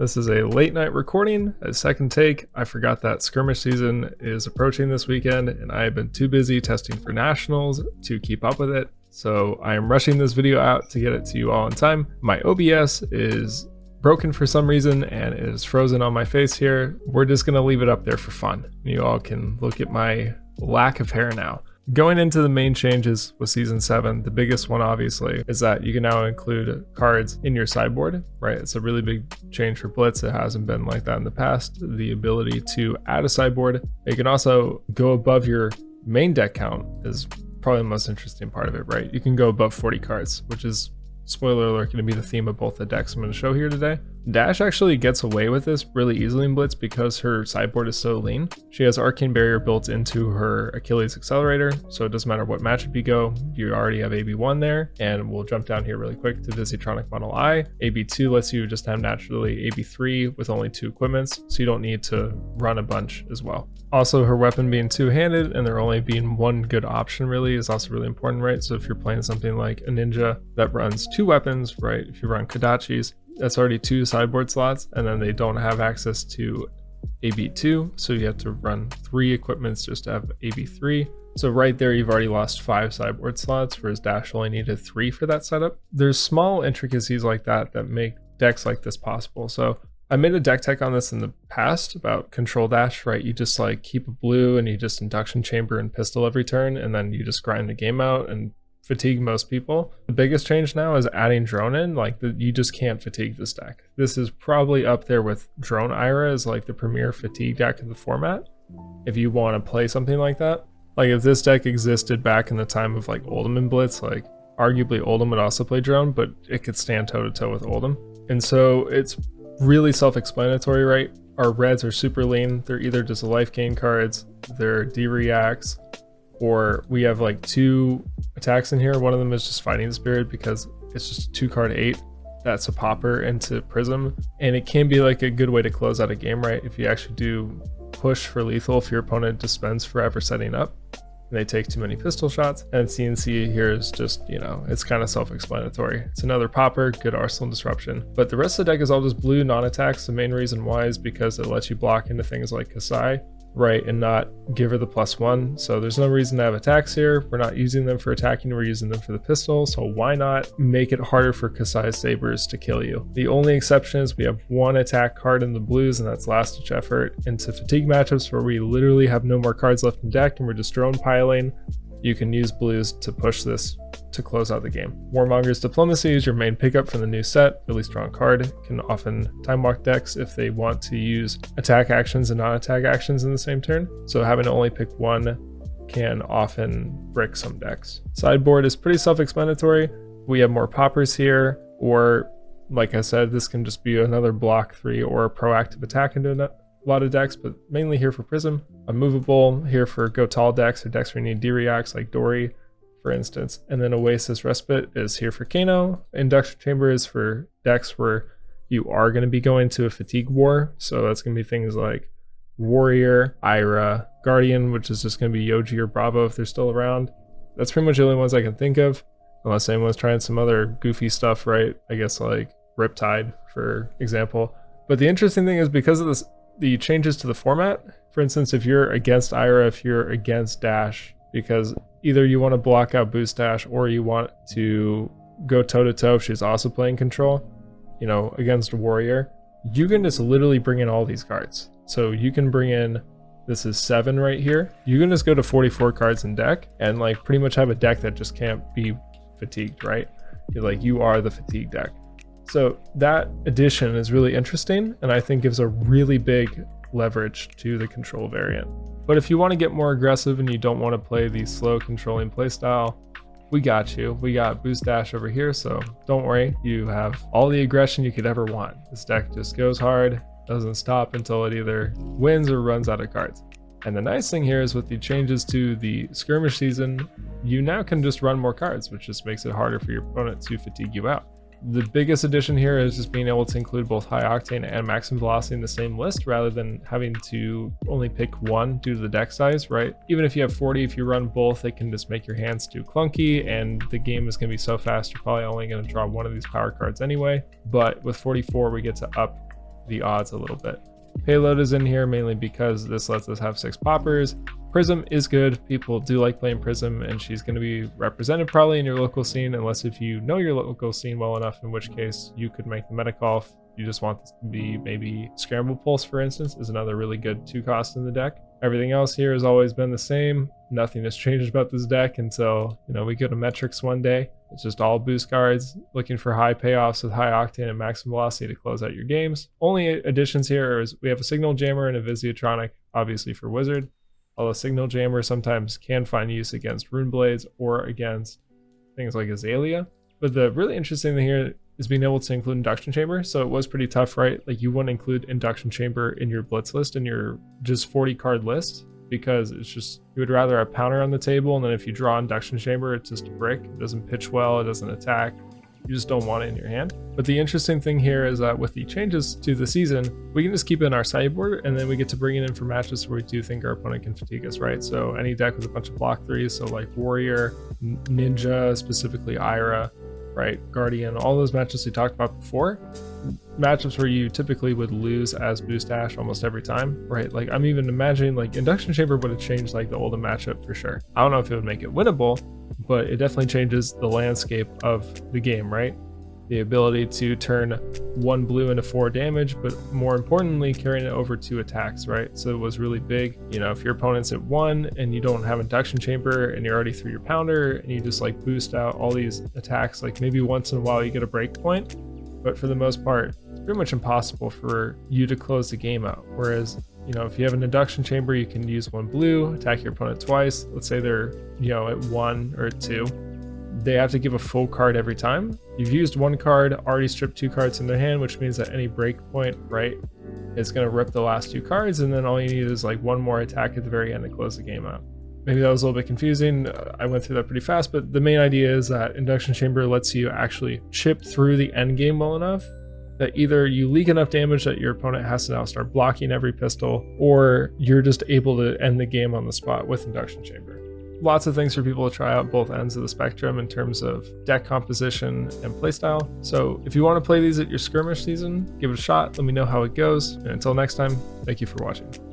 This is a late night recording, a second take. I forgot that Skirmish season is approaching this weekend and I have been too busy testing for nationals to keep up with it. So I am rushing this video out to get it to you all in time. My OBS is broken for some reason and it is frozen on my face here. We're just gonna leave it up there for fun. You all can look at my lack of hair now. Going into the main changes with Season 7, the biggest one obviously is that you can now include cards in your sideboard, right? It's a really big change for Blitz. It hasn't been like that in the past. The ability to add a sideboard. You can also go above your main deck count is probably the most interesting part of it, right? You can go above 40 cards, which is, spoiler alert, going to be the theme of both the decks I'm going to show here today. Dash actually gets away with this really easily in Blitz because her sideboard is so lean. She has Arcane Barrier built into her Achilles Accelerator, so it doesn't matter what matchup you go, you already have AB1 there, and we'll jump down here really quick to Visitronic Model I. AB2 lets you just have naturally AB3 with only 2 equipments, so you don't need to run a bunch as well. Also, her weapon being two-handed and there only being one good option really is also really important, right? So if you're playing something like a ninja that runs 2 weapons, right? If you run Kodachis, that's already 2 sideboard slots, and then they don't have access to AB2, so you have to run 3 equipments just to have AB3. So right there, you've already lost 5 sideboard slots, whereas Dash only needed 3 for that setup. There's small intricacies like that that make decks like this possible. So I made a deck tech on this in the past about control dash, right? You just like keep a blue and you just induction chamber and pistol every turn, and then you just grind the game out and fatigue most people. The biggest change now is adding drone in. You just can't fatigue this deck. This is probably up there with Drone Ira as like the premier fatigue deck of the format. If you want to play something like that, like if this deck existed back in the time of like Oldhim and Blitz, like arguably Oldhim would also play drone, but it could stand toe to toe with Oldhim. And so it's really self-explanatory, right? Our reds are super lean. They're either just life gain cards, they're D-reacts, or we have like 2 attacks in here. One of them is just Fighting Spirit because it's just a 2-card 8. That's a popper into Prism, and it can be like a good way to close out a game, right? If you actually do push for lethal, if your opponent just spends forever setting up and they take too many pistol shots. And CNC here is just, you know, it's kind of self-explanatory. It's another popper, good arsenal disruption. But the rest of the deck is all just blue non-attacks. The main reason why is because it lets you block into things like Kasai, right, and not give her the +1. So there's no reason to have attacks here. We're not using them for attacking, we're using them for the pistol. So why not make it harder for Kasai's sabers to kill you? The only exception is we have 1 attack card in the blues, and that's Last Ditch Effort. Into fatigue matchups where we literally have no more cards left in deck and we're just drone piling, you can use blues to push this to close out the game. Warmonger's Diplomacy is your main pickup from the new set. Really strong card. Can often time walk decks if they want to use attack actions and non-attack actions in the same turn. So having to only pick 1 can often brick some decks. Sideboard is pretty self-explanatory. We have more poppers here, or like I said, this can just be another block 3 or a proactive attack into a lot of decks, but mainly here for Prism. Unmovable here for go tall decks or decks where you need D-reacts like Dory, for instance. And then Oasis Respite is here for Kano. Induction Chamber is for decks where you are going to be going to a fatigue war. So that's going to be things like Warrior, Ira, Guardian, which is just going to be Yoji or Bravo if they're still around. That's pretty much the only ones I can think of, unless anyone's trying some other goofy stuff, right? I guess like Riptide, for example. But the interesting thing is because of this, the changes to the format, for instance, if you're against Ira, if you're against Dash, because either you want to block out Boost Dash or you want to go toe-to-toe if she's also playing control, you know, against a Warrior, you can just literally bring in all these cards. So you can bring in, this is 7 right here, you can just go to 44 cards in deck and like pretty much have a deck that just can't be fatigued, right? You are the fatigue deck. So that addition is really interesting and I think gives a really big leverage to the control variant. But if you want to get more aggressive and you don't want to play the slow controlling playstyle, we got you. We got Boost Dash over here, so don't worry, you have all the aggression you could ever want. This deck just goes hard, doesn't stop until it either wins or runs out of cards. And the nice thing here is with the changes to the Skirmish season, you now can just run more cards, which just makes it harder for your opponent to fatigue you out. The biggest addition here is just being able to include both high octane and maximum velocity in the same list rather than having to only pick 1 due to the deck size, right? Even if you have 40, if you run both, it can just make your hands too clunky and the game is going to be so fast, you're probably only going to draw 1 of these power cards anyway. But with 44, we get to up the odds a little bit. Payload is in here mainly because this lets us have 6 poppers. Prism is good. People do like playing Prism, and she's going to be represented probably in your local scene, unless if you know your local scene well enough, in which case you could make the meta call. If you just want this to be maybe Scramble Pulse, for instance, is another really good 2 cost in the deck. Everything else here has always been the same. Nothing has changed about this deck until, we go to metrics one day. It's just all boost cards, looking for high payoffs with high octane and maximum velocity to close out your games. Only additions here is we have a Signal Jammer and a Visiatronic, obviously for Wizard. Although Signal Jammer sometimes can find use against Rune Blades or against things like Azalea. But the really interesting thing here is being able to include Induction Chamber. So it was pretty tough, right? Like you wouldn't include Induction Chamber in your Blitz list, in your just 40 card list, because it's just, you would rather have Pounder on the table, and then if you draw Induction Chamber, it's just a brick. It doesn't pitch well, it doesn't attack. You just don't want it in your hand. But the interesting thing here is that with the changes to the season, we can just keep it in our sideboard, and then we get to bring it in for matches where we do think our opponent can fatigue us, right? So any deck with a bunch of block 3s, so like Warrior, Ninja, specifically Ira, right, Guardian, all those matches we talked about before, matchups where you typically would lose as Boost Dash almost every time, right? Like I'm even imagining like Induction Chamber would have changed like the Oldhim matchup for sure. I don't know if it would make it winnable, but it definitely changes the landscape of the game, right? The ability to turn 1 blue into 4 damage, but more importantly, carrying it over 2 attacks, right? So it was really big. If your opponent's at 1 and you don't have Induction Chamber and you're already through your Pounder and you just like boost out all these attacks, like maybe once in a while you get a break point, but for the most part, it's pretty much impossible for you to close the game out. Whereas, if you have an Induction Chamber, you can use 1 blue, attack your opponent twice. Let's say they're, at 1 or at 2. They have to give a full card every time. You've used 1 card, already stripped 2 cards from their hand, which means that any break point, right, is going to rip the last 2 cards, and then all you need is like 1 more attack at the very end to close the game out. Maybe that was a little bit confusing. I went through that pretty fast, but the main idea is that Induction Chamber lets you actually chip through the end game well enough that either you leak enough damage that your opponent has to now start blocking every pistol, or you're just able to end the game on the spot with Induction Chamber. Lots of things for people to try out both ends of the spectrum in terms of deck composition and playstyle. So if you want to play these at your Skirmish season, give it a shot. Let me know how it goes. And until next time, thank you for watching.